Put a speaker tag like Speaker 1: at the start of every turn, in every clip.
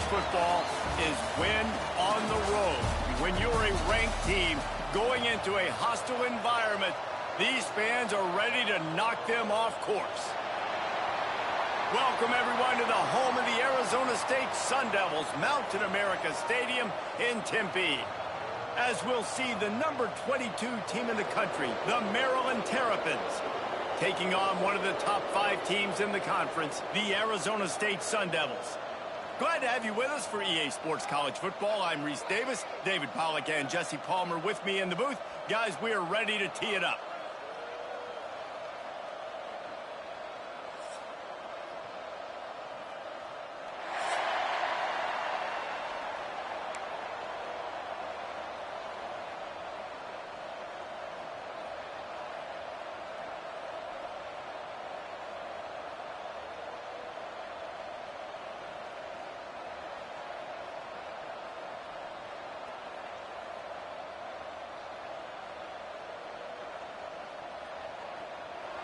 Speaker 1: football is win on the road. When you're a ranked team going into a hostile environment, these fans are ready to knock them off course. Welcome, everyone, to the home of the Arizona State Sun Devils, Mountain America Stadium in Tempe. As we'll see the number 22 team in the country, the Maryland Terrapins, taking on one of the top 5 teams in the conference, the Arizona State Sun Devils. Glad to have you with us for EA Sports College Football. I'm Reese Davis, David Pollack and Jesse Palmer with me in the booth. Guys, we are ready to tee it up.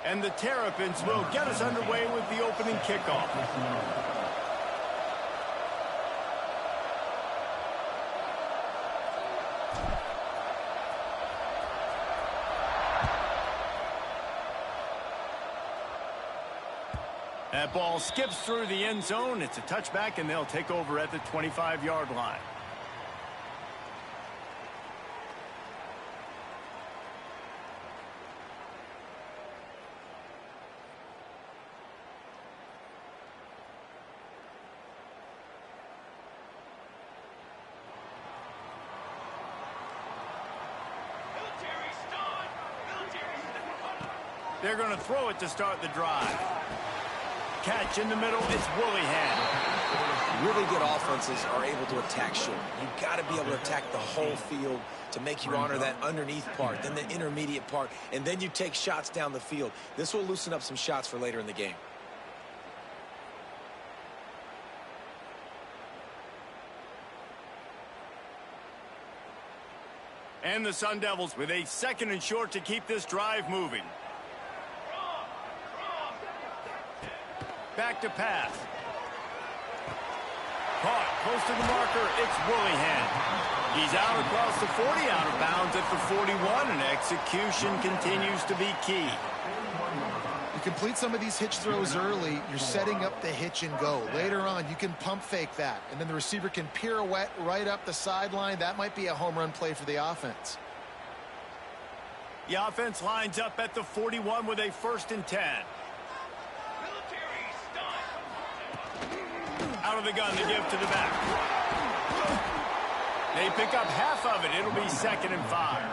Speaker 1: And the Terrapins will get us underway with the opening kickoff. That ball skips through the end zone. It's a touchback, and they'll take over at the 25-yard line. They're going to throw it to start the drive. Catch in the middle, it's Willingham.
Speaker 2: Really good offenses are able to attack short. You've got to be able to attack the whole field to make you honor that underneath part, then the intermediate part, and then you take shots down the field. This will loosen up some shots for later in the game.
Speaker 1: And the Sun Devils with a 2nd and short to keep this drive moving. Back to pass. Caught close to the marker. It's Willingham. He's out across the 40, out of bounds at the 41, and execution continues to be key.
Speaker 3: You complete some of these hitch throws early, you're setting up the hitch and go. Later on, you can pump fake that, and then the receiver can pirouette right up the sideline. That might be a home run play for the offense.
Speaker 1: The offense lines up at the 41 with a 1st and 10. Out of the gun to give to the back. They pick up half of it. It'll be 2nd and 5.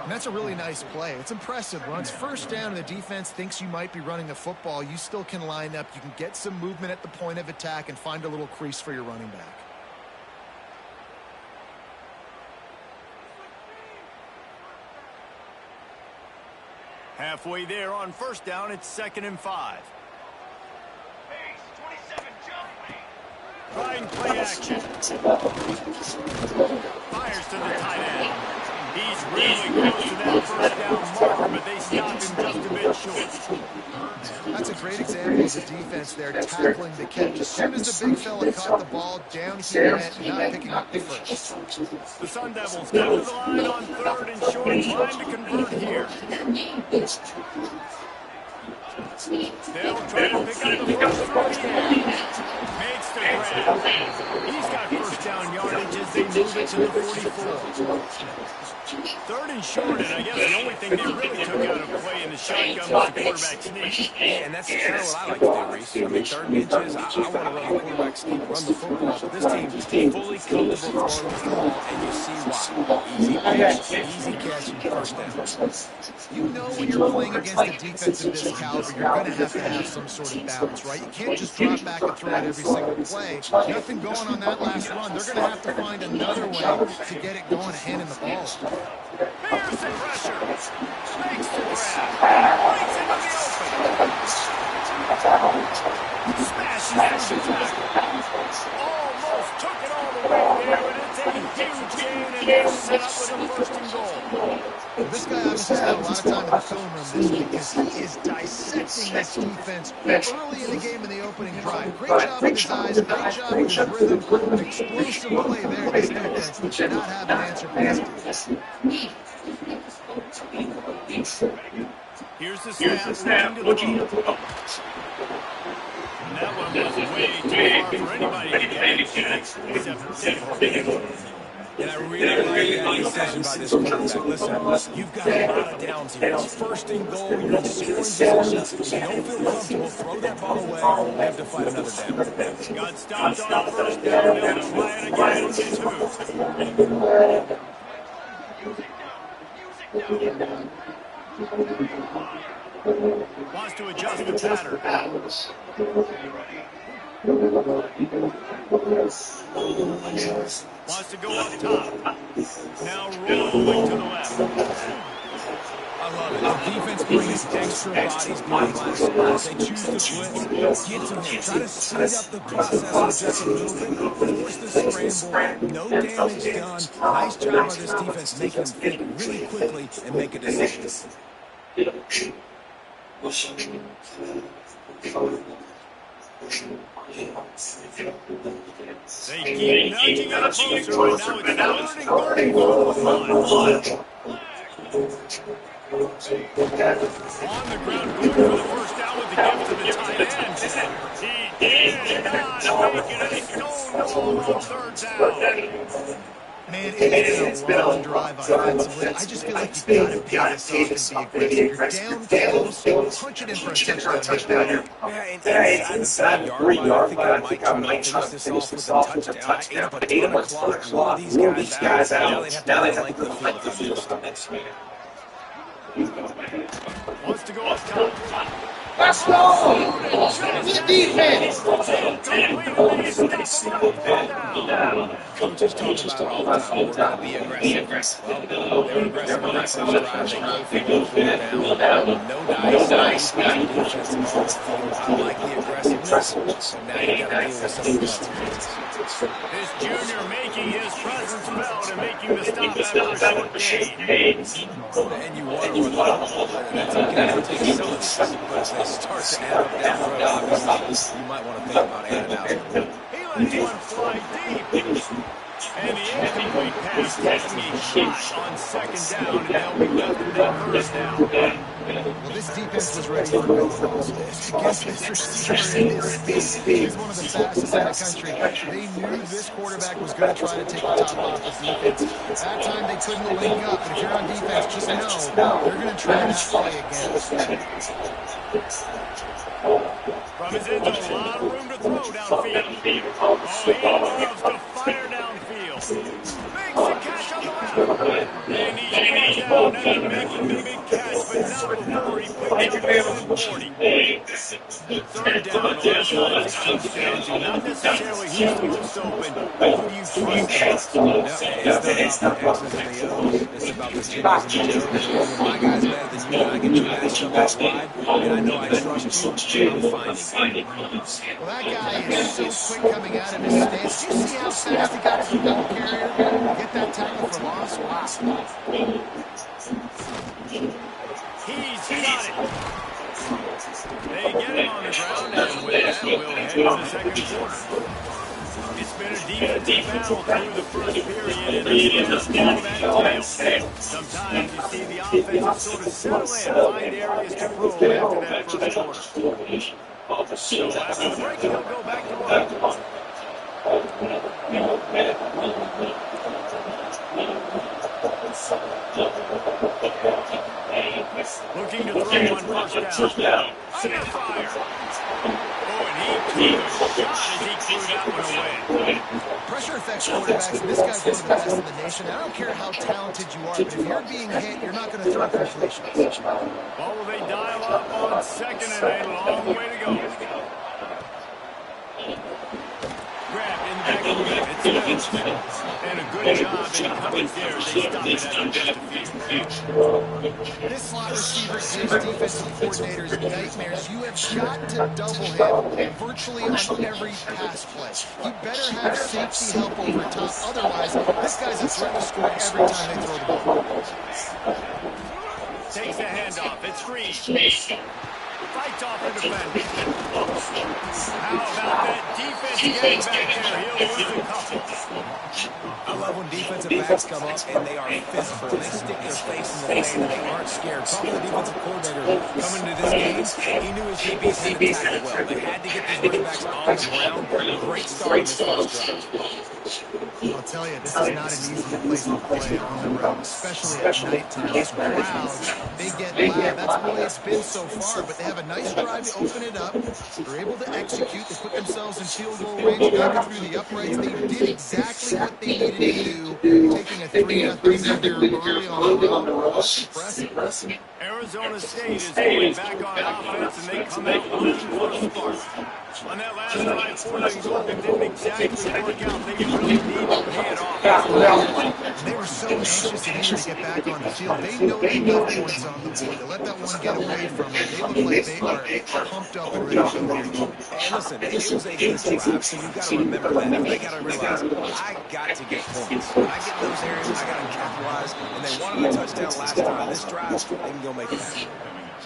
Speaker 3: And that's a really nice play. It's impressive. When it's 1st down and the defense thinks you might be running the football, you still can line up. You can get some movement at the point of attack and find a little crease for your running back.
Speaker 1: Halfway there on 1st down, it's 2nd and 5. Trying play action. Fires to the tight end. He's really close to that 1st down marker, but they stop him just a bit short.
Speaker 3: That's a great example of the defense there tackling the catch. As soon as the big fella caught the ball, down he went, not picking up the 1st.
Speaker 1: The Sun Devils come to the line on 3rd and short, trying to convert here. They'll try to pick up the 1st from the end. Makes the grab. He's got 1st down yardage as they move it to the 44. 3rd and short, and I guess the only thing they really took out of play in the shotgun was the quarterback sneak.
Speaker 2: Yeah, and that's kind of what I like to do, Reese. I mean, 3rd and inches, I want to run the quarterback sneak, run the football, but this team fully comfortable throwing the ball, and you see why. Easy pitch, easy catch, and 1st down.
Speaker 3: You know when you're playing against a defense of this caliber, you're going to have some sort of balance, right? You can't just drop back and throw it every single play. Nothing going on that last run. They're going to have to find another way to get it going, handing the ball.
Speaker 1: Here's the pressure. Makes the grab. Breaks into the open. Smashes through the tackle. Almost took it all the way there, but it's a huge gain, and they're set up with a 1st and goal.
Speaker 3: This guy Coach has spent a lot of time in the film room this week because he is dissecting this defense early in the game in the opening drive. Great job with his eyes, great job with his rhythm, an explosive play there. This defense did not have an answer for this defense.
Speaker 1: Here's the snap, looking to throw. And that one was way too far for anybody to get except for
Speaker 2: And I really like that decision by this quarterback. Listen, you've got a lot of downs here. It's first and goal. You're in scoring position. If you don't feel comfortable, throw that ball away. You have to fight another down.
Speaker 1: Got stopped on first down. They'll try it again with wants to adjust the pattern. Wants to go up top. Now rolling to the left.
Speaker 2: I love it. The defense brings extra bodies behind line of scrimmage. They choose to blitz, get to him, try to speed up the process just a little bit, force the scramble, no damage done. Nice job by this defense making them think really quickly and make a decision.
Speaker 1: They keep nudging it closer, and now it's 3rd and 31. On the ground, going for the first down with the gift to the tight end. He did not make it a stone wall on 3rd down.
Speaker 3: Man, it's been a long drive offensively. I just feel like you've got to pay this off and be aggressive. You're down close, punch it in for a touchdown here.
Speaker 2: Yeah, inside the 3-yard line, I think I might try to finish this off with a touchdown. I ate up a ton of clock, wore these guys out. Now they have to length the field to finish.
Speaker 1: Wants to go up top.
Speaker 4: Let's go! Good defense!
Speaker 2: Coaches talk about it all the time. We're going to be aggressive. Well, they're aggressive on that first drive. They go for the fourth down. No dice. Defense on the field. I like the aggressiveness. So now you got to deal with some of the consequences.
Speaker 1: This junior making his presence felt and making the stop after a short gain.
Speaker 2: And you want to run the ball. That's okay. It'll take some of this. But if they start to add up down the road, obviously, you might want to think about adding out.
Speaker 1: He lets one fly deep. And the incomplete pass taking a shot on 2nd down, and they'll be left with a 1st down.
Speaker 3: Well, this defense was ready for go-balls. Against this receiver and his speed, he's one of the fastest in the country. They knew this quarterback was going to try to take the top off his defense. That time they couldn't link up, but if you're on defense, just know they're going to try that play again.
Speaker 1: From his end zone, a lot of room to throw downfield. Oh, he loves to fire downfield. Makes the catch on the left. And he's brought down after making the big catch, but not before he picked up the 40. 3rd down, all this comes down to not necessarily who's the most open, but who do you trust?
Speaker 2: No, it's not about the X's and the O's. It's about the Jimmys and the Joes. When my guy's better than you, and I get you matched up that wide, and I know I trust you, I'm finding.
Speaker 3: Well, that guy is so quick coming out of his stance. Do you see how fast he got to the ball carrier? Get that tackle for loss? Wow.
Speaker 1: He's got it. They get him on the ground, and with that, we'll head to the 2nd quarter. It's been a defensive battle through the first period, and it's still that tail. Sometimes you see the offense sort of settle in, find areas to grow after that first quarter. So after the break, he'll go back to work. Looking to throw on 1st down. Under fire. Oh, and he took a shot as he threw that one away.
Speaker 3: Pressure affects quarterbacks, and this guy's one of the best in the nation. I don't care how talented you are, but if you're being hit, you're not going to throw completions.
Speaker 1: Well, will they dial up on 2nd and a long way to go? Grabbed in the back of the game. It's Mills. And a good job in coverage there. They stopped it at just a few.
Speaker 3: This slot receiver gives defensive coordinators nightmares. You have got to double him virtually on every pass play. You better have safety help over top. Otherwise, this guy's a threat to score every time they throw the ball.
Speaker 1: takes the handoff. It's Green. Fights off the defender. How about that defense getting back there? He'll lose a couple.
Speaker 2: I love when defensive backs come up and they are physical. And they stick their face in the paint and they aren't scared. Talking to the defensive coordinator coming into this game, he knew his DBs had to tackle well. They had to get these running backs on the ground. Great start in this first drive.
Speaker 3: I'll tell you, this is not an easy place to play on the road, especially at nighttime. These crowds, they get loud. That's the way it's been so far, but they have a nice drive to open it up. They're able to execute. They put themselves in field goal range, make it through the uprights. They did exactly what they needed to do, taking a 3-0 lead early on the road. Impressive.
Speaker 1: Arizona State is going back on offense, and they come out looking for a spark. On that last drive, 4th and goal, it didn't exactly work out. They really need to pay it off.
Speaker 3: They were so anxious and eager to get back on the field. They know they left points on the board. They let that one get away from them. They look like they are pumped up and ready to go.
Speaker 2: And listen, it was a good drive, so you've got to remember that. They got to realize, I got to get points. When I get in those areas, I got to capitalize. And they wanted a touchdown last time. This drive, they can go make it happen.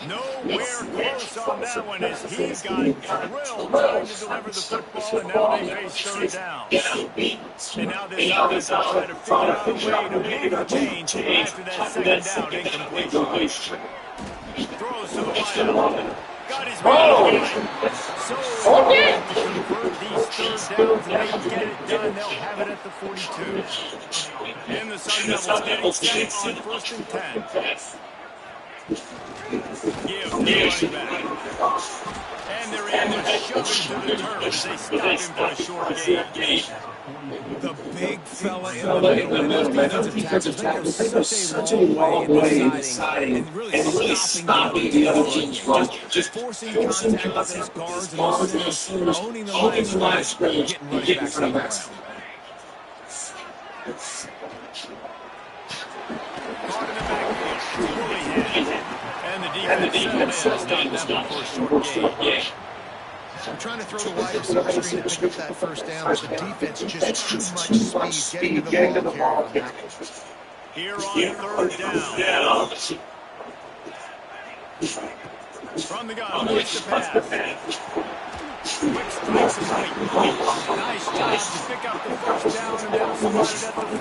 Speaker 1: Nowhere close on that one as he got drilled trying to deliver the football, and now they face 3rd down. And now this offense will try to figure out a way to move the change after that 2nd down incompletion. Throws to the wideout. Got his man on the line. So important to convert these 3rd downs, and they get it done. They'll have it at the 42. And the Sun Devils getting set on 1st and 10. Give the running back. And they're able to shove him to the turf as they stop him for a short gain.
Speaker 2: The big fella in the middle and those defensive tackles, they go such a long way in deciding and really stopping the other team's run. Just forcing contact with those guards and those centers, owning the line of scrimmage, getting running backs on the ground.
Speaker 1: Caught in the backfield. Really hit. And the defense settled in to stop them for a short gain.
Speaker 3: I'm trying to throw the wide receiver screen to pick up that 1st down, but the defense just too much speed getting to the ball carrier.
Speaker 1: Here on 3rd down. From the gun, what's the pass? Quick strikes and late. Nice job to pick up the 1st down, and now somebody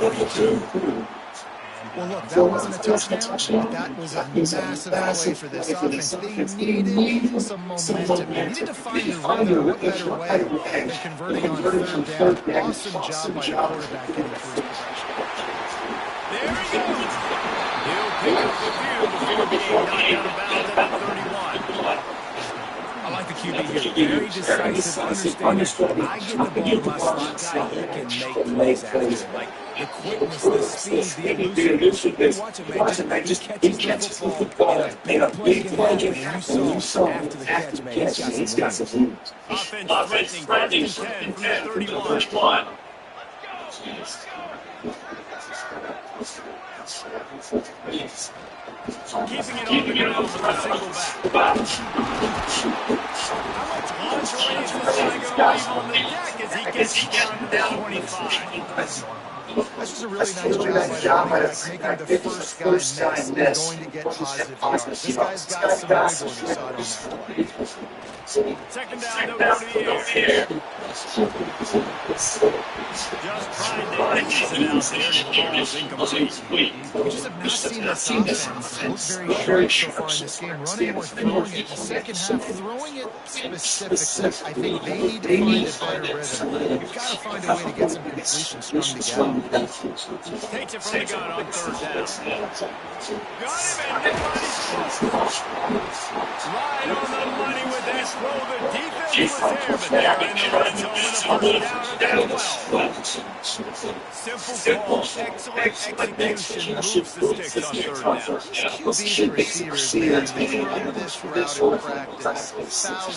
Speaker 1: at the 42.
Speaker 3: Well, look, that wasn't a touchdown. That was a massive play for this offense. They needed some momentum. They needed to find a rhythm. What better way than converting on 3rd down? Awesome job by the quarterback getting through his progression.
Speaker 1: There he goes. He'll pick up the few before being knocked out of bounds at the 31.
Speaker 2: I like the QB here. Very decisive, understanding. I get the ball to my slot guy, he can make plays after it. Like the quickness, the speed, the elusiveness. You watch it, man. Just catches the football and a big play can happen. And you saw after the catch, man, he's got some wings.
Speaker 1: Offense threatening 1st and 10 from the 31. Keeping it on the ground with a single back. How much lingerie is this guy going to leave on the deck as he gets down to the 25?
Speaker 3: This was a really nice job by the running back, making the first guy miss and going to get positive yards. This guy's got some wiggle, and you saw it on that play.
Speaker 1: 2nd down, they'll go to the air. Just trying to ease it out there. The ball is incomplete.
Speaker 3: We just have not seen this offense look very sharp so far in this game. Running or throwing it. The 2nd half, throwing it specifically. I think they need to find a better rhythm. You've got to find a way to get some completion strung together.
Speaker 1: Takes it from the gun on 3rd down. Got him and nobody's close. Right on the money with that throw. The defense was there, but they're in the red zone with a 1st down at the 12. Simple call, excellent execution, moves the sticks on 3rd down.
Speaker 3: QBs and receivers, they run this route in practice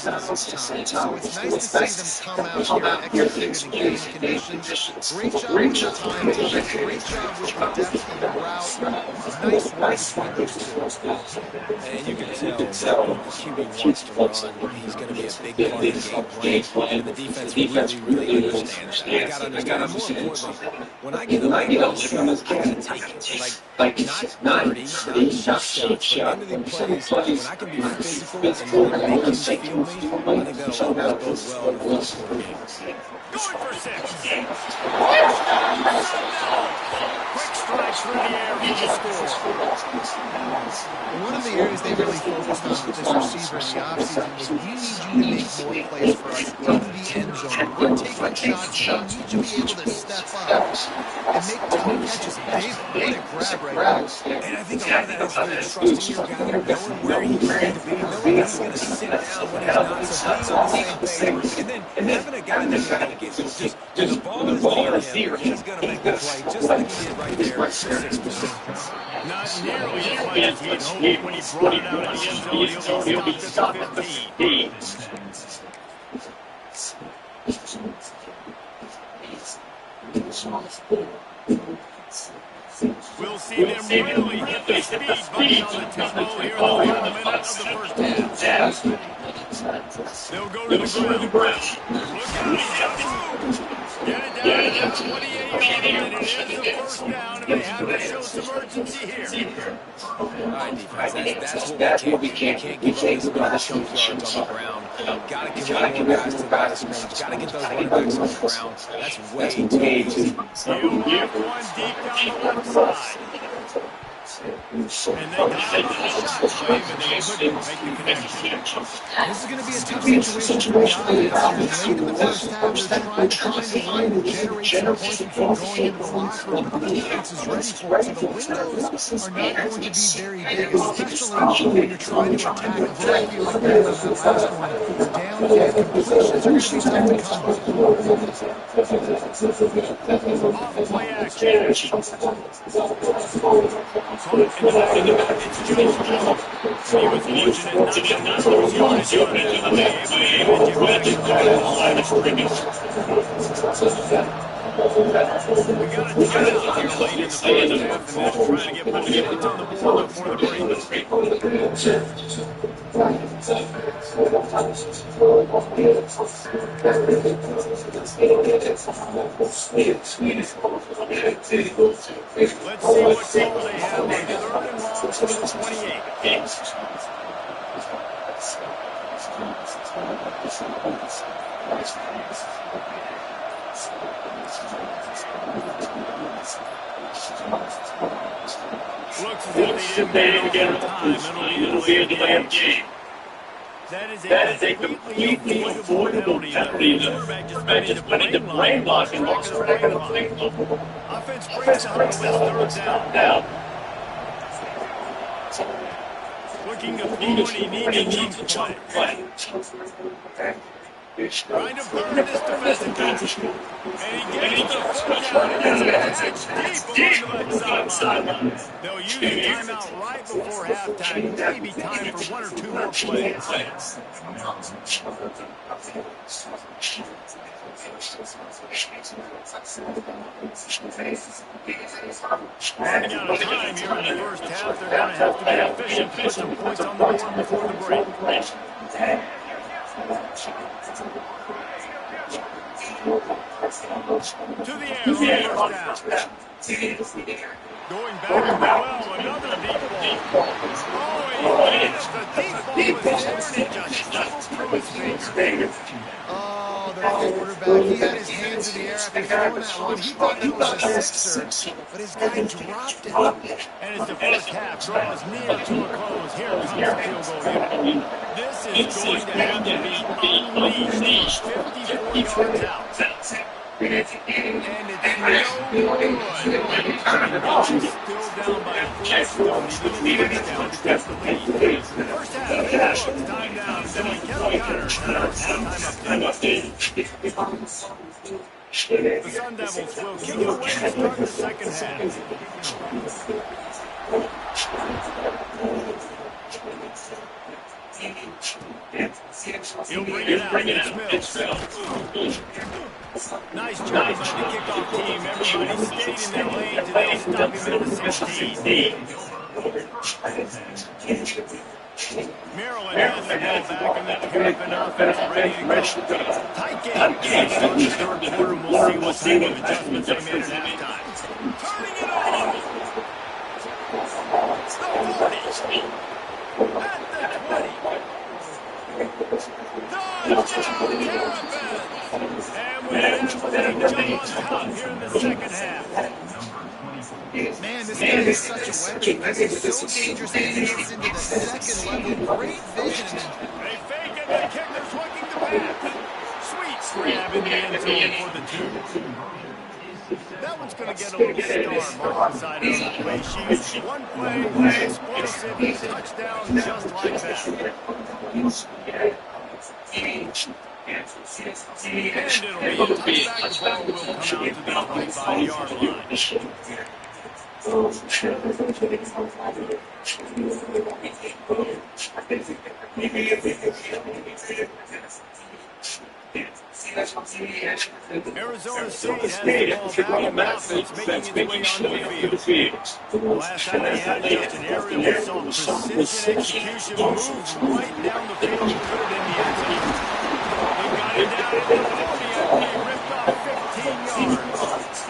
Speaker 3: thousands of times. So it's nice to see them come out here and execute in game conditions. Great job with the time, great job with the depth and the route. Nice work between those two.
Speaker 2: And you can tell the QB wants to run. He's going to be a big part of the game plan. And the defense defense really understands that. I got to understand. And more importantly, when I get a lead on this game, I got to take it. Like, not dirty, not cheap shots, but into the plays, when I can be physical and make him feel me, I think that'll always bode well in the fourth quarter game.
Speaker 1: Going for 6. Quick strike through the air for the score.
Speaker 3: One of the areas they really focused on with this receiver in the offseason was, we need you to make more plays for us in the end zone. We're taking shots, we need you to be able to step up and make tough catches. David, what a grab right now.
Speaker 2: And I think a lot of that is trusting your guy, knowing where he needs to be, knowing he's going to sit down when he's not, so being on the same page. And then having a guy that gets just when the ball is near him, he's going to make the play, just like he did right there at 6%.
Speaker 1: Not nearly as much as he had hoped when he brought it out of the end zone. He'll be stopped at the 15. We'll see them really hit the speed button on the tempo here in the final minute of the first half. They'll go to the ground. Look out, he's got room. Get it down to the 28-yard line. It is the first down, and they have to show some urgency here.
Speaker 2: All right, defense, that's what we can't do. We can't give up this chunk yards on the ground. Got to commit more guys to the line of scrimmage. Got to get those running backs on the ground. That's way too easy.
Speaker 1: He'll have one deep down the left side. And they got a shot wave, and they couldn't make the connection.
Speaker 3: This is going to be a tough situation for the offense. Late in the first half, they're trying to find a way to generate some points before going into the locker room, but the defense is ready for it. So the windows are not going to be very big, especially when you're trying to attack a variety like that last one. Down and completions are going to be tough to come by.
Speaker 1: Off play action. In the back, it's Jones. He was fortunate not to lose yards on it. We got a timeout here late in the first half, and they're trying to get points on the board before the break. Let's see what goal they have on 3rd and long for the 28. Looks as if they didn't get enough time. It'll be a delay of game. That is a completely avoidable penalty. The quarterback just went into brain lock and lost the brain lock. Offense breaks out with 3rd down. Looking to throw when he needs to play. Trying to burn this defensive catch. And he gets the first down. It's deep along the left sideline. They'll use the timeout right before halftime. Maybe time for 1 or 2 more plays. Running out of time here in the first half. They're going to have to be efficient to put some points on the board before the break. To the air on first down. Going back to the well, another deep ball. Oh, the deep ball was there, and it just stumbled through his fingers.
Speaker 3: Oh, the quarterback, he had his hands in the air after throwing that one. He thought that was a sixer, but his guy dropped it.
Speaker 1: And as the first half draws near to a close, here comes the field goal unit. This is going to have to be unleashed from 54 yards out. And it's no good. Still down by 4, still needing a touchdown to get the lead. First half, time down, Billy Connor, halftime update. The Sun Devils will kick it away to start the second half. He'll bring it out. It's Mills. Nice job by the kickoff team. Everybody stayed in their lanes, and they'll stop him at the 16. Maryland has the ball back in the Terrapin offense, ready to go. Tight game as we start the third quarter, and we'll see what type of adjustments they made at halftime. Turning it on. The 40. At the 20. Touchdown, Terrapins! And with that, they jump on top here in the second half.
Speaker 3: Man, this guy is such a weapon. This is so dangerous as he gets into the second level. Great vision.
Speaker 1: They fake it. The kicker's looking to pass. Sweet grab in the end zone for the two. That one's going to get a little star marked inside of the play sheet. One play, explosive, touchdown just like that. And it'll be a touchback. The ball will come out to the 25-yard line. Arizona State has the ball back in offense, making its way onto the field. Last time they had just an aerial assault, precision execution, moves right down the field and put it in the end zone. They got it down at the 40 and they ripped off 15 yards.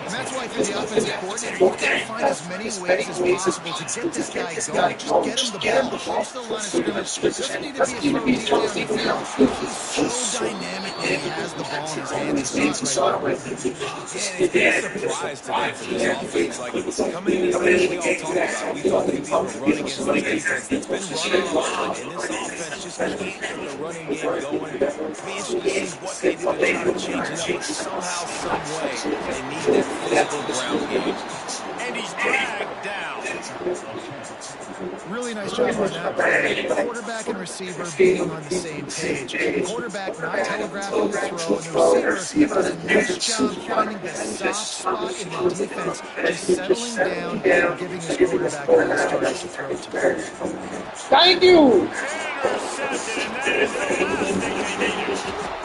Speaker 3: And that's why for the offensive coordinator, you've got to find as many ways as possible to get this guy going. Just get him the ball close to the line of scrimmage. It doesn't need to be a throw deep down the field. He's so dynamic when he has the ball in his hands. He's right there.
Speaker 2: Yeah, it's a surprise today for this offense. Like, coming into this, we all talked about it. We thought they'd be able to run against the defense that's been running a lot, and this offense just can't get the running game going. It'll be interesting to see what they do to try to change it up, but somehow, some way, they need that physical ground game.
Speaker 1: And he's dragged down.
Speaker 3: Really nice job on that play. Quarterback and receiver being on the same page. The quarterback not telegraphing the throw, and the receiver does a nice job finding the soft spot in the defense, just settling down and giving his quarterback a nice target to throw to.
Speaker 4: Thank you.
Speaker 1: Intercepted, and that is the last thing they needed.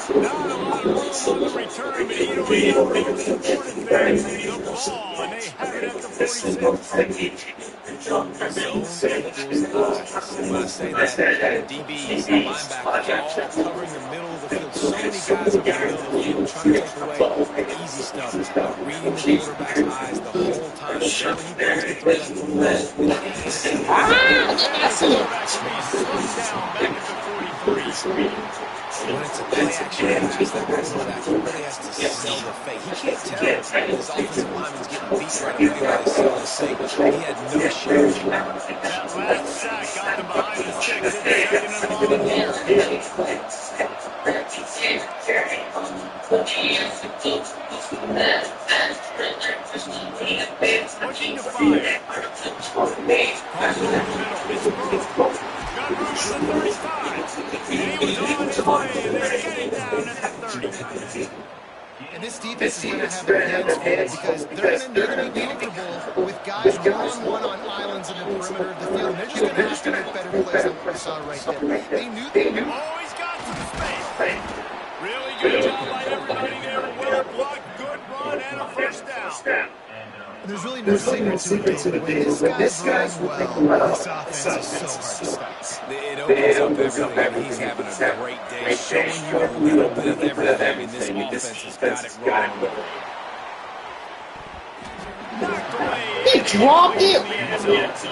Speaker 1: Not a lot of room on the return, but he don't need the most important thing, the ball, and they have it at the 46.
Speaker 2: Zone equals eyes. When I say that, DBs, linebackers, all covering the middle of the field. So many guys over the middle of the field trying to take away the easy stuff. Reading the quarterback's eyes the whole time. So when he wants to throw that football, when it's a play action pass, that quarterback, he really has to sell the fake. He can't tell his offensive lineman's getting beat right away while they sell the fake. He had no shot.
Speaker 1: That last sack got them behind the sticks. It's second and long here. Looking to fire. Cross over the middle. It's Burrow. Got room for the 35. And he was on his way. And they get it down at the 30.
Speaker 3: And this defense is going to have their hands full because they're going to be comfortable with guys one-on-one on islands in the perimeter of the field. And they're just going to have to make better plays than what we saw right there. They knew.
Speaker 1: Oh, he's got some space. Really good job by everybody there. Well blocked, good run, and a first down.
Speaker 3: There's really no secret to it. When this guy's running well, this offense is so hard to stop.
Speaker 2: It opens up everything. He's having a great day, showing you a little bit of everything, and this offense has got it wrong.
Speaker 4: He dropped it.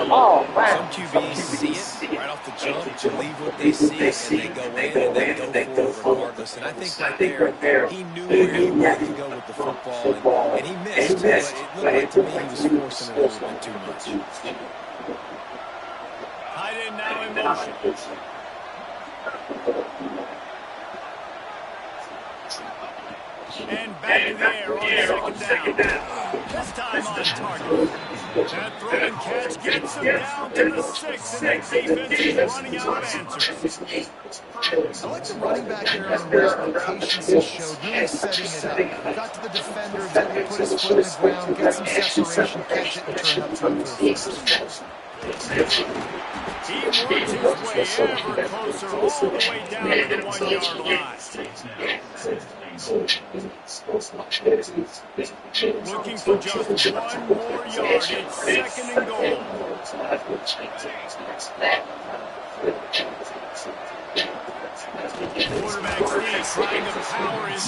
Speaker 4: Oh, man.
Speaker 2: Some QBs see it right off the jump, believe what they see, and they go in and they go forward regardless. And I think right there, he knew where he wanted to go with the football, and he missed. But it looked like to me he was forcing it a little bit too much.
Speaker 1: Tight end now in motion. And back in the air on second down. This time on target. That throw and catch gets him down to the 6, and the defense is running out of answers.
Speaker 3: I like the running back there on the wrist, the patience he showed, really setting it up. Got to the defender, was able to put his foot in the ground, get some separation, catch it, and turn up time for a first.
Speaker 1: He works his way ever closer, all the way down to the 1-yard line. Looking for just one more yard. It's second and goal.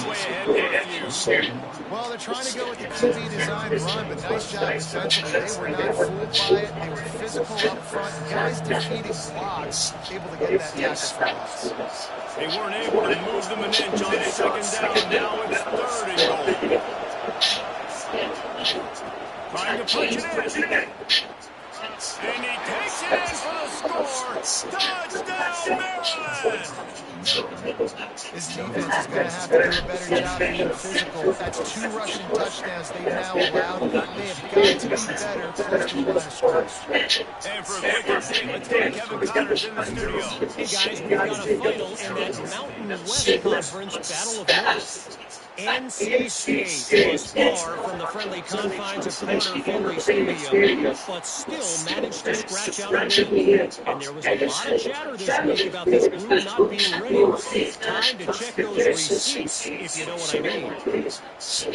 Speaker 1: way ahead for a few.
Speaker 3: Well, they're trying to go with the QB design run, but nice job defensively. They were not fooled by it. They were physical up front. Guys defeating blocks, able to get that tackle for loss.
Speaker 1: They weren't able to move them an inch on second down. Now it's 3rd and goal. Trying to punch it in. And he takes it in for the score. Touchdown, Maryland!
Speaker 3: This defense is going to have to do a better job being physical. That's 2 rushing touchdowns they've now allowed. They have got to be better close to the line of scrimmage.
Speaker 1: And for a quick update, let's go to Kevin Connors in the studio.
Speaker 5: Hey guys, we've got a final in that Mountain West Conference Battle of North. NC State was far from the friendly confines of Carter-Finley Stadium, but still managed to scratch out a win. And there was a lot of chatter this week about this group not being ready. Time to check those receipts, if you know what I mean.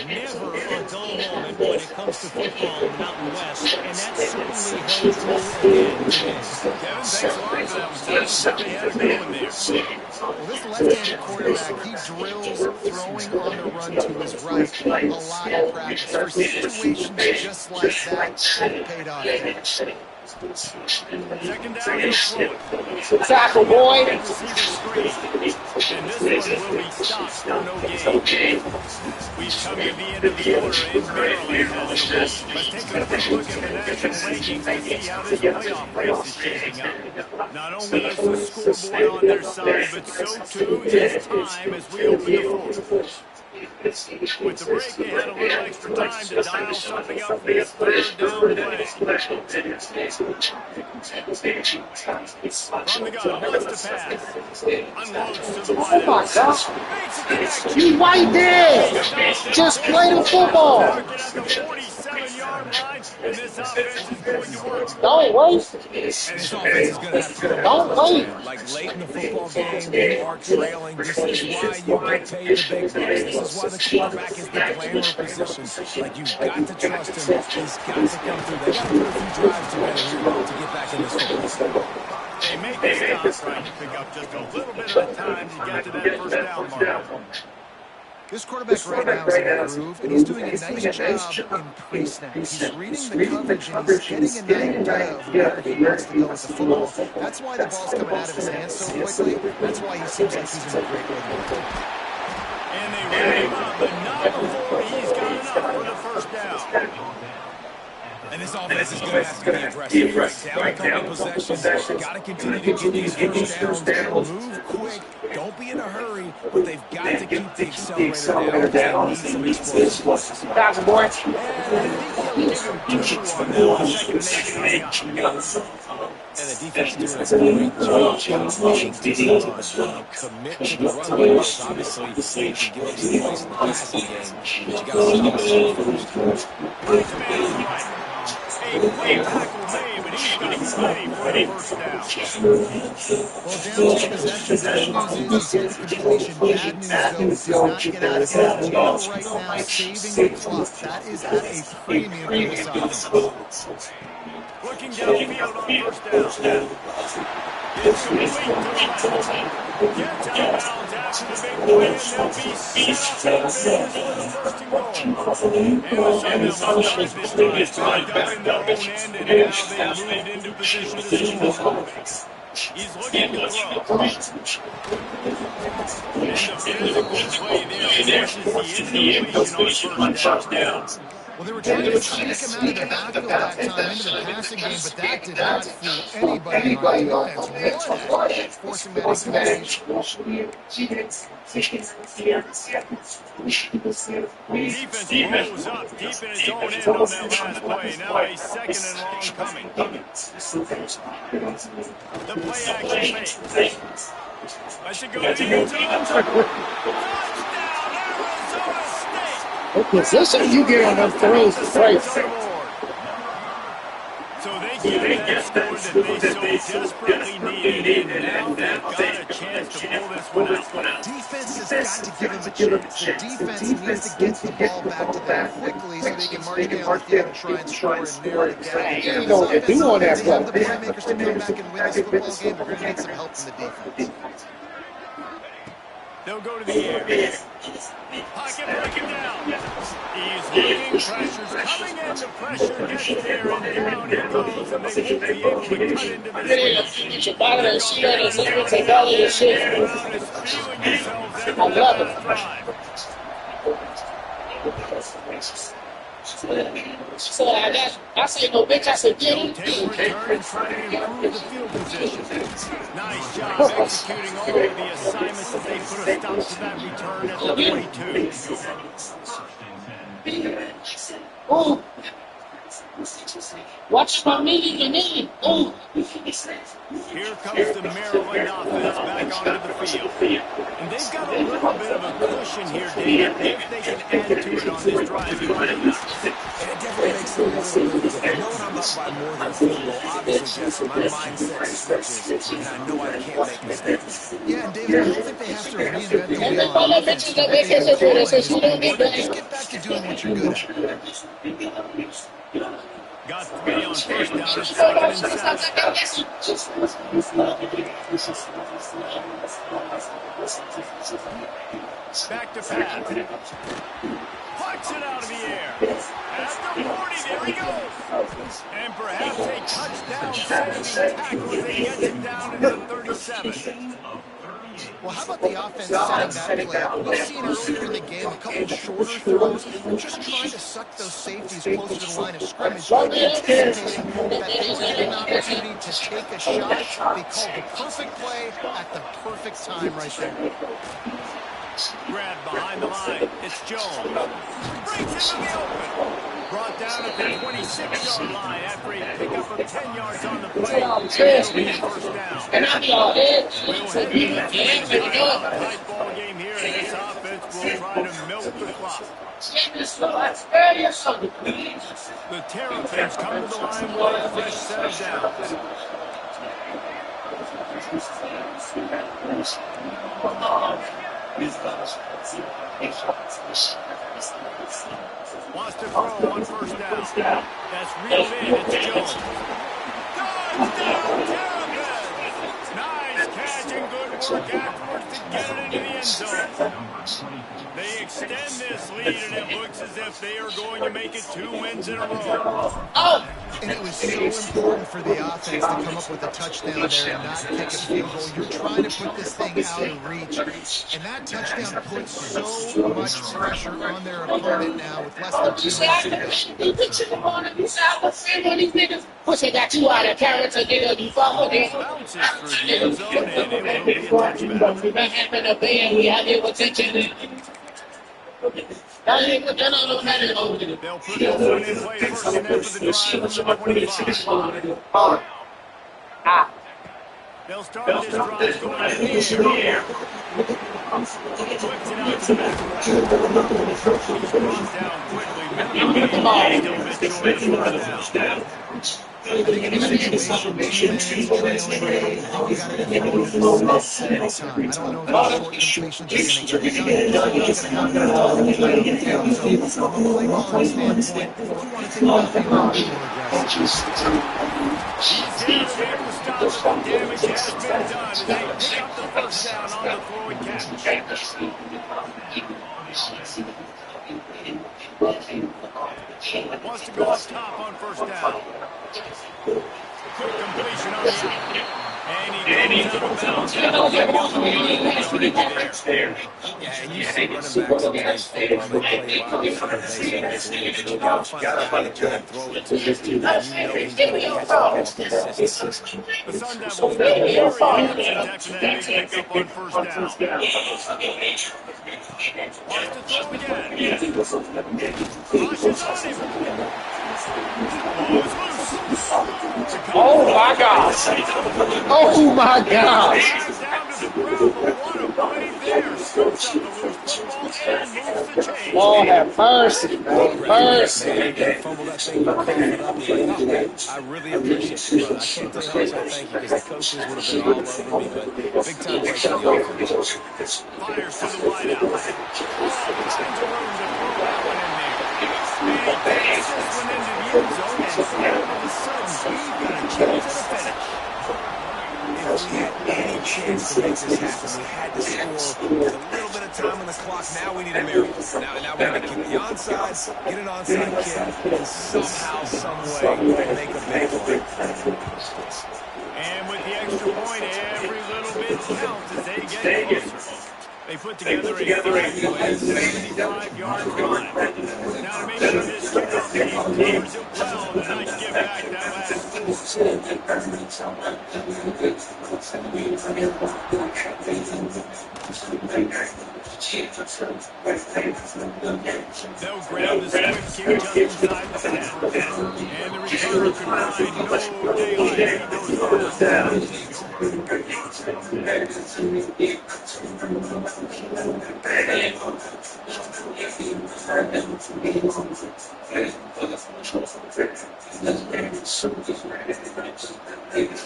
Speaker 5: Never a dull moment when it comes to football in the Mountain West, and that certainly held true again today.
Speaker 1: Kevin, thanks a lot for that one. They had it going there.
Speaker 3: Well, this left-handed quarterback, he drills throwing on the run to his right a lot in practice. For situations just like that, it paid off.
Speaker 1: Second down,
Speaker 4: Tackle, boy.
Speaker 1: and this one will be stopped for no gain. We've come to the end of the order in Maryland. Let's take a quick look at the national rankings and see how this playoff race is shaping up. Not only is the scoreboard on their side, but so too is time as we open the fourth. With the break, they had a little extra time to dial something up for this 3rd down play. From the gun, wants to pass. Unloads to the wide.
Speaker 4: Oh my gosh. You right there. Just play the football.
Speaker 1: At the 47-yard line, and this offense is going to work.
Speaker 4: Don't waste.
Speaker 2: And this offense is going to have to go
Speaker 4: Don't wait.
Speaker 2: like late in the football game, you are trailing. This is why you get paid the big bucks. This is why the quarterback is the player position. Like, you've got to trust him. He's got to come through. They got to put a few drives together here to get back in this football.
Speaker 1: They make the stop, trying to pick up just a little bit of time to get to that 1st down mark.
Speaker 3: This quarterback right now is in a groove, and he's doing a nice job in pre-snap. He's reading the coverage, and he's getting an idea of where he wants to go with the football. That's why the ball's coming out of his hands so quickly. That's why he seems like he's in a great rhythm.
Speaker 1: And they ran him up, but not before he's got enough for the 1st down.
Speaker 2: And this offense is going to have to be aggressive. Down a couple possessions. Got to continue to get these 1st downs. Move quick. Don't be in a hurry. But they've got to keep the accelerator down. They need some explosiveness.
Speaker 4: Tackle, boy.
Speaker 2: And the defense is doing a great job changing commit to the run game. Obviously, they can give up some points in the passing game, but you got to stop it first.
Speaker 1: A quick tackle made, but he's got ready for the 1st down.
Speaker 3: Well, down to possession, bad news is he gets completion. Bad news, though, does not get out of hand. Right now, saving the clock. That is at a premium for this offense.
Speaker 1: Looking downfield on 1st down. It's complete to the left. Gets out of bounds after the big play, and they'll be stopped for the 1st and goal. And the Sun Devils this time backed up in their own end, and now they've moved into position to score. He's looking to throw. And the physical play there forces the incompletion on 1st down.
Speaker 3: Well, they were trying to sneak him out of the backfield that time into the passing game, but that did not fool anybody on defense. One, forcing that incompletion.
Speaker 1: Defense rolls up deep in its own end on that last play. Now a 2nd and long coming. The play action fake. That should go to the end zone. Touchdown, Arizona State.
Speaker 4: What position you get on them throws is right.
Speaker 1: So they get that score that they so desperately needed, and now they've got a chance to pull this one out.
Speaker 3: Defense has got to give him a chance. The defense needs to get the ball back to them quickly so they can march down the field and try and score and narrow the gap.
Speaker 4: You know what they do on that
Speaker 3: They have the playmakers to come back and win this football game. They're going to need some help from the defense.
Speaker 1: They'll go to the air. Pocket breaking down. He's looking. Pressure's coming in. The pressure gets there, and down he goes, and they won't be able to cut into this one. Crowd is feeling themselves after that last drive.
Speaker 4: So I say no, bitch. I said get him.
Speaker 1: Take a return and try to improve the field position. Nice job executing all of the assignments that they put a stop to that return at the 22.
Speaker 4: Oh. Watch my knee. Oh.
Speaker 1: Here comes the Maryland offense back onto the field. And they've got a little bit of a cushion here, David, if they can add to it on this drive. It would be nice.
Speaker 2: And it definitely makes it a little bit difficult. Knowing I'm up by more than a field goal, obviously, Jesse, my mindset switches, and I know I can't make mistakes.
Speaker 3: Yeah, and David, I don't think they have to reinvent the wheel on offense. Just get back to doing what you're good at.
Speaker 1: Got 3 on first down. It's 2nd and 7. Back to pass. Puts it out of the air. At the 40, there he goes. And perhaps a touchdown-saving tackle as they get it down to the 37.
Speaker 3: Well, how about the offense setting that play up? We've seen earlier in the game a couple shorter throws, just trying to suck those safeties closer to the line of scrimmage, anticipating that they would get an opportunity to take a shot. They called the perfect play at the perfect time right there.
Speaker 1: Grab behind the line. It's Jones. Breaks into the open. Brought down at the 26-yard line after a pickup of 10 yards on the play. And it'll be first down. We'll head to the tight ball game here, and this offense will try to milk the clock. The Terrapins come to the line with a fresh set of downs. Wants to throw on first down. That's reeled in. It's Jones. Touchdown, Terrapins! Nice catch and good work afterwards to get it into the end zone. They extend this lead, and it looks as if they are going to make it 2 wins in a row.
Speaker 4: Oh!
Speaker 3: And it was so important for the offense to come up with a touchdown there and not kick a field goal. You're trying to put this thing out of reach. And that touchdown puts so much pressure on their opponent now with less than 2 minutes to go.
Speaker 4: Push it, got you out of character, nigga. You follow this?
Speaker 1: Bounces through the end zone, and it will be a touchback.
Speaker 4: We out here with tension.
Speaker 1: They'll put this one in play first and after the drive on the 25. They'll start this drive going in the air. Flips it out to the back. He's brought down quickly. Still mid short of first down.
Speaker 3: I think in this situation, trailing, you got to throw it at the time. I don't know if the short completions are going to get it done. You're going to have enough time to play on the field. So from a play calling standpoint, you want to think about being a little more aggressive.
Speaker 1: He's there to be able to stop it. The damage has been done as they pick up the first down on the throwing catch. Wants to go up top on first down. Quick completion on the out. And he goes out of bounds.
Speaker 2: Yeah, and you see running backs in today's football, they play a lot of base on the field, but you got to find a guy to try and throw it to this team. You know he's going to catch the ball consistently.
Speaker 1: The Sun Devils very anxious after that big pickup on first down. Wants to throw again. Caution's on him. Ball is loose.
Speaker 4: Oh my God! Oh my God! Lord have mercy, mercy.
Speaker 2: Fumble that thing, cough it up. He's like, no, I really appreciate it, brother. I can't tell you how much I thank you because the coaches would have been all over me, but big time break for the offense.
Speaker 1: Fires to the wideout. All kinds of room to throw that one in there. And he takes this one into the end zone, and all of a sudden, he's got a chance at a finish. If
Speaker 2: if we had any chance to make this happen, we had to score with a little bit of time on the clock. Now we need a miracle. Now we need to kick the onside, get an onside kick, and somehow, some way, make a big play.
Speaker 1: And with the extra point, every little bit counts as they get closer. They put together a 75-yard run. Now to make sure this kickoff team covers it well to not give back that last score. They'll grab the swing kick just inside the 10. And the returner can find no daylight. He goes down.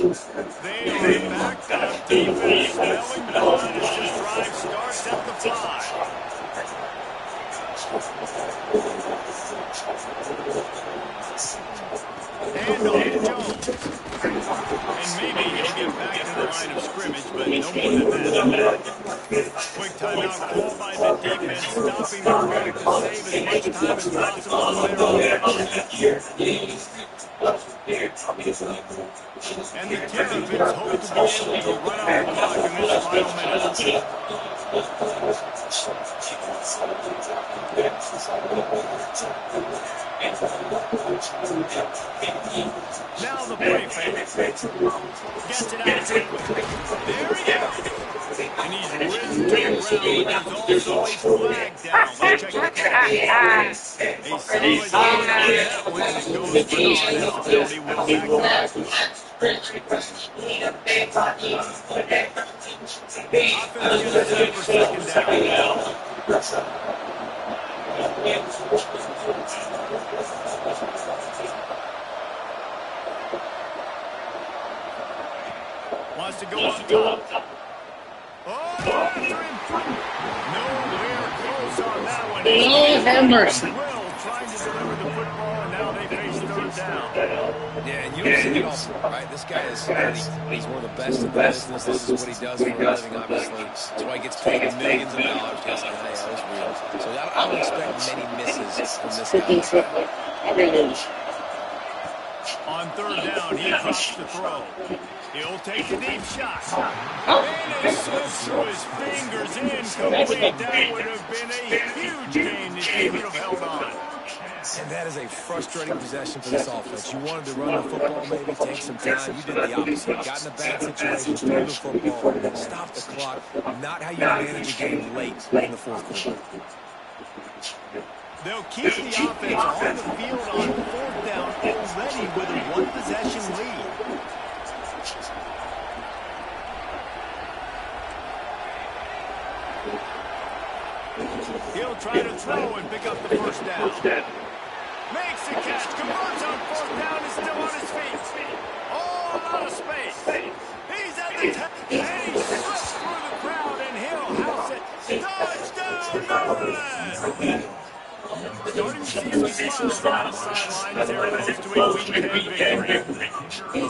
Speaker 1: They are backed up defense, smelling blood as this drive starts at the 5. And on to Jones. And maybe he'll get back to the line of scrimmage, but no more than that. Quick timeout call by the defense, stopping the clock to save as much time as possible on their offense. And the Terrapins hope to be able to run out the clock in this final minute. Now the play fake. Gets it out quickly. There he goes. And he's ridden to the ground, but there's also a flag down. Let's check the call. A solid game on that one, and it goes for naught as the penalty will back. Offense gets set for second down. Wants to go up top. Oh, after him. Nowhere close on that one.
Speaker 4: Lord have mercy.
Speaker 1: Will trying to deliver the football, and now they face third down.
Speaker 2: Yeah, and you don't see it often, right? This guy is he's one of the best in the business. This is what he does for a living, obviously. That's why he gets paid millions of dollars. Yes, I know, it's real. So I don't expect many misses from this guy.
Speaker 1: On third down, he drops the throw. He'll take the deep shot. And it slips through his fingers incomplete. That would have been a huge gain if he could have held on.
Speaker 2: And that is a frustrating possession for this offense. You wanted to run the football, maybe take some time. You did the opposite. Got in a bad situation, threw the football, stopped the clock. Not how you manage a game late in the fourth quarter.
Speaker 1: They'll keep the offense on the field on fourth down already with a one-possession lead. He'll try to throw and pick up the first down. Makes the catch, converts on fourth down, is still on his feet. All out of space. He's at the 10, and he slips through the crowd, and he'll house it. Touchdown, Maryland! Starting to see some smiles on the sidelines. They're close to a Week 10 victory.
Speaker 3: They get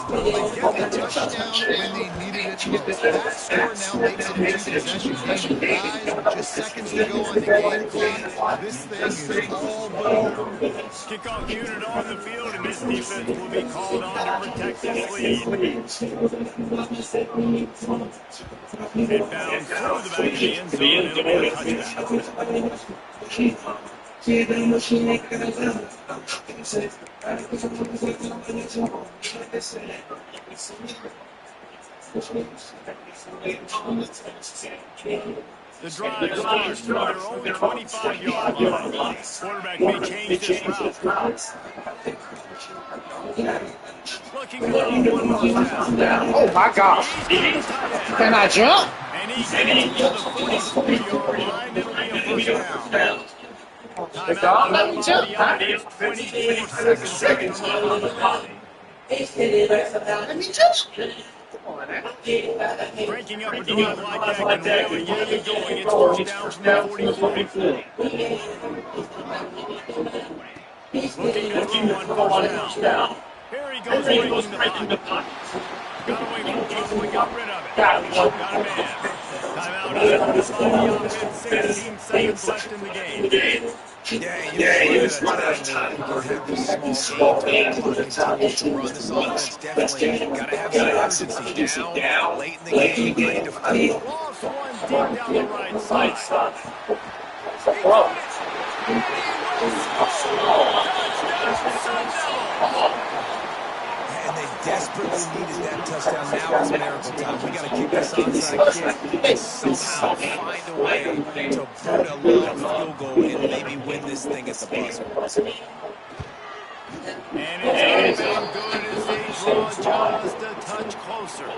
Speaker 3: the touchdown when they needed it most. That score now makes it a two-possession game. Guys, with just seconds to go on the game clock, this thing is all but over.
Speaker 1: Kickoff unit on the field, and this defense will be called on to protect this lead. Inbound through the back of the end zone, and it'll be a touchdown. The drive starts from their own 25-yard line. Quarterback may change this route. Looking to throw one more down.
Speaker 4: Oh my God. Can I jump?
Speaker 1: And he gets to the 44-yard line. It'll be a first down.
Speaker 4: Dog, let me jump, huh?
Speaker 1: 24 seconds left on the clock.
Speaker 4: Let me jump.
Speaker 1: Breaking up a drive like that can really get you going. It's first down from the 44. Looking to throw on first down. Here he goes breaking the punt. Got away from trouble and got rid of it. Got a man. Timeout is called by the offense. 16 seconds left in the game.
Speaker 2: Yeah, you just run out of time where you can have this small game to the clock continues to run. This offense definitely got to have some urgency down late in the game, ready to fight.
Speaker 1: Lost one deep down the right side.
Speaker 2: And they desperately needed that touchdown. Now it's miracle time. We got to kick this onside kick and somehow find a way to put a long field goal and maybe win this thing at the buzzer.
Speaker 1: And it's outbound good as they draw just a touch closer.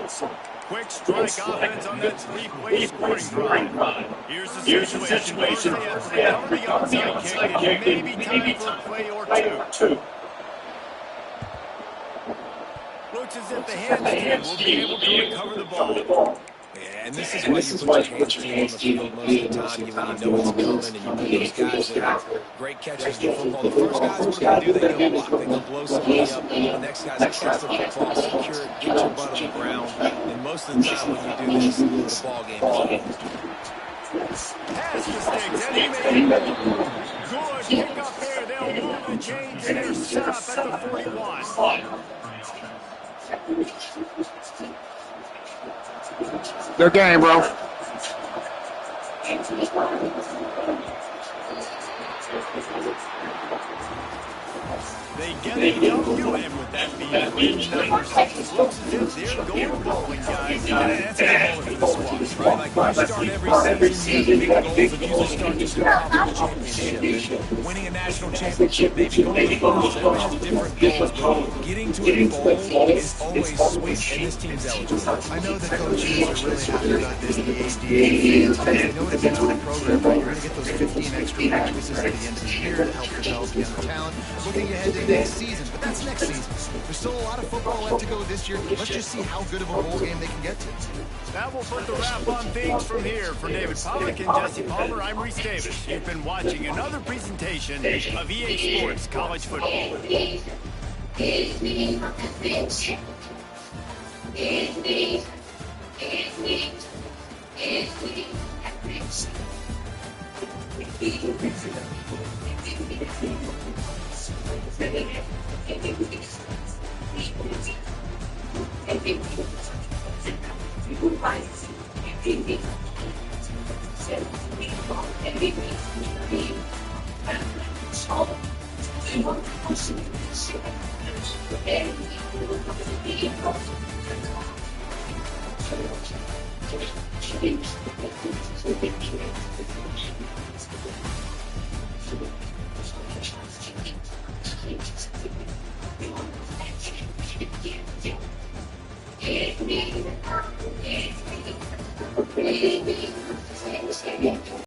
Speaker 1: Quick strike offense on that three-play scoring drive. Here's the situation. First they have to recover the onside kick. It may be time for a play or two. Looks as if the hands team will be able to recover the ball.
Speaker 2: Yeah, and this is why you put your hands team on the field most of the time when you know it's coming, and you put those guys that are great catchers in football. The first guys, what do? They go block. They go blow somebody up. The next guy's catch the football, secure it, get your butt on the ground. And most of the time when you do this, the ball game is over.
Speaker 1: Pass mistakes, and he made it. Good pick up there. They'll move the chains, and they're set up at the 41.
Speaker 4: Their game, bro.
Speaker 1: They get a W, and with that being win number 6, looks as if they're going bowling, guys.
Speaker 2: Yeah, that's a good moment for the squad, right? Like when you start every season, big goals and usually start just a conference championship. And winning a national championship, maybe going to the finals, everybody has different goals, but getting to a bowl is always sweet, and this team's eligible.
Speaker 3: I know the coaches are really happy about this, the AD, the fans, because they know what it means for the program, right? You're going to get those 15 extra practices at the end of the year to help develop young talent. Looking ahead to next season, but that's next season. There's still a lot of football left to go this year. Let's just see how good of a bowl game they can get to.
Speaker 1: That will put the wrap on things from here. For David Pollack and Jesse Palmer, I'm Reese Davis. You've been watching another presentation of EA Sports College Football.